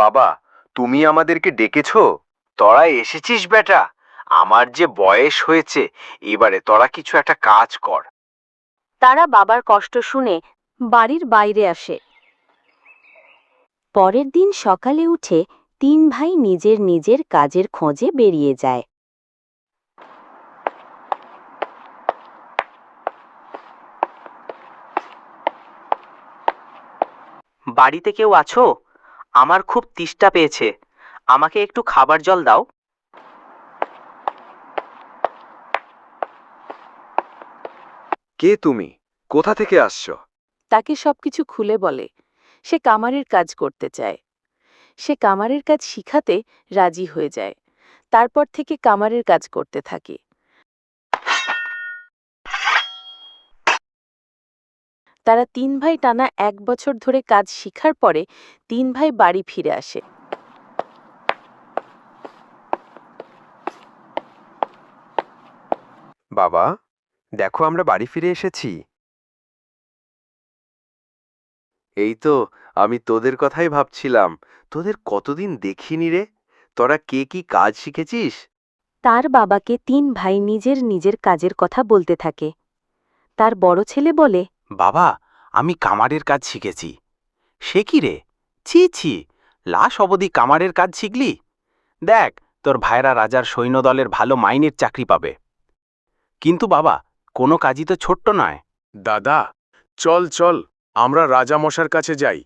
বাবা, তুমি আমাদেরকে ডেকেছো? তোরা এসেছিস বেটা? আমার যে বয়স হয়েছে, এবারে তোরা কিছু একটা কাজ কর। তারা বাবার কষ্ট শুনে বাড়ির বাইরে আসে। পরের দিন সকালে উঠে তিন ভাই নিজের নিজের কাজের খোঁজে বেরিয়ে যায়। বাড়িতে কেউ আছো? আমার খুব তেষ্টা পেয়েছে, আমাকে একটু খাবার জল দাও। কে তুমি? কোথা থেকে আসছো? তাকে সবকিছু খুলে বলে। সে কামারের কাজ করতে চায়। সে কামারের কাজ শিখাতে রাজি হয়ে যায়। তারপর থেকে কামারের কাজ করতে থাকে। তারা তিন ভাই টানা 1 বছর ধরে কাজ শিখার পরে তিন ভাই বাড়ি ফিরে আসে। বাবা, দেখো আমরা বাড়ি ফিরে এসেছি। এই তো, আমি তোদের কথাই ভাবছিলাম। তোদের কতদিন দেখিনি রে। তোরা কে কি কাজ শিখেছিস? তার বাবাকে তিন ভাই নিজের নিজের কাজের কথা বলতে থাকে। তার বড় ছেলে বলে, বাবা, আমি কামারের কাজ শিখেছি। সে কি রে? ছি ছি, লাশ অবধি কামারের কাজ শিখলি? দেখ, তোর ভাইরা রাজার সৈন্যদলের ভালো মাইনের চাকরি পাবে। কিন্তু বাবা, কোনো কাজই তো ছোট্ট নয়। দাদা, চল চল, আমরা রাজামশার কাছে যাই।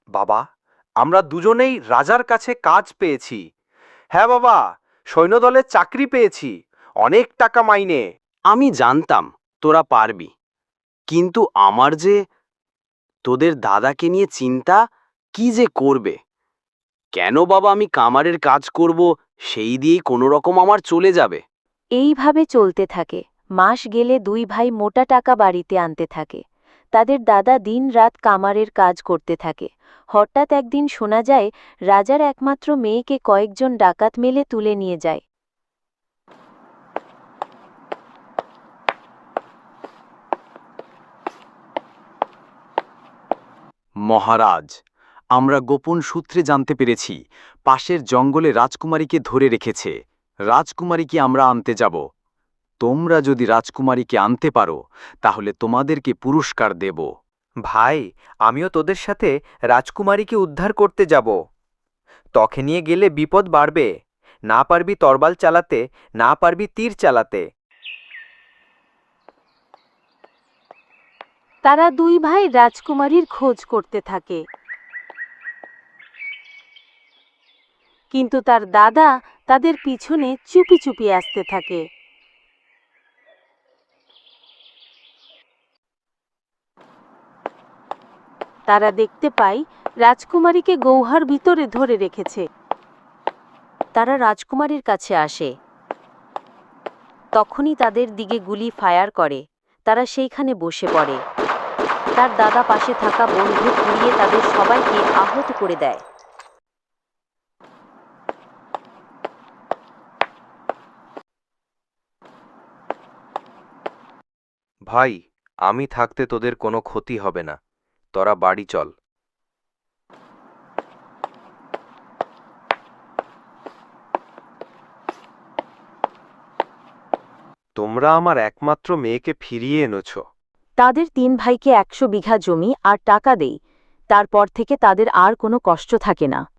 বাবা, আমরা দুজনেই রাজার কাছে কাজ পেয়েছি। হ্যাঁ বাবা, সৈন্যদলে চাকরি পেয়েছি, অনেক টাকা মাইনে। আমি জানতাম তোরা পারবি, কিন্তু আমার যে তোদের দাদাকে নিয়ে চিন্তা, কি যে করবে। কেন বাবা আমি কামারের কাজ করব, সেই দিয়েই কোনো রকম আমার চলে যাবে। এইভাবে চলতে থাকে। মাস গেলে দুই ভাই মোটা টাকা বাড়িতে আনতে থাকে। তাদের দাদা দিন-রাত কামারের কাজ করতে থাকে। হঠাৎ একদিন শোনা যায় রাজার একমাত্র মেয়েকে কয়েকজন ডাকাত মেলে তুলে নিয়ে যায়। মহারাজ, আমরা গোপন সূত্রে জানতে পেরেছি পাশের জঙ্গলে রাজকুমারীকে ধরে রেখেছে। রাজকুমারীকে আমরা আনতে যাব। তোমরা যদি রাজকুমারীকে আনতে পারো, তাহলে তোমাদেরকে পুরস্কার দেব। ভাই, আমিও তোদের সাথে রাজকুমারীকে উদ্ধার করতে যাব। তখে নিয়ে গেলে বিপদ বাড়বে। না পারবি তরবাল চালাতে, না পারবি তীর চালাতে। তারা দুই ভাই রাজকুমারীর খোঁজ করতে থাকে। কিন্তু তার দাদা তাদের পিছনে চুপি চুপি আসতে থাকে। তারা দেখতে পায় রাজকুমারীকে গৌহার ভিতরে ধরে রেখেছে। তারা রাজকুমারীর কাছে আসে। তখনই তাদের দিকে গুলি ফায়ার করে। তারা সেইখানে বসে পড়ে। তার দাদা পাশে থাকা বন্দুক ঘুরিয়ে তাদের সবাইকে আহত করে দেয়। ভাই, আমি থাকতে তোদের কোনো ক্ষতি হবে না। তোরা বাড়ি চল। তোমরা আমার একমাত্র মেয়েকে ফিরিয়ে এনেছ। তাদের তিন ভাইকে 100 বিঘা জমি আর টাকা দেই। তারপর থেকে তাদের আর কোনো কষ্ট থাকে না।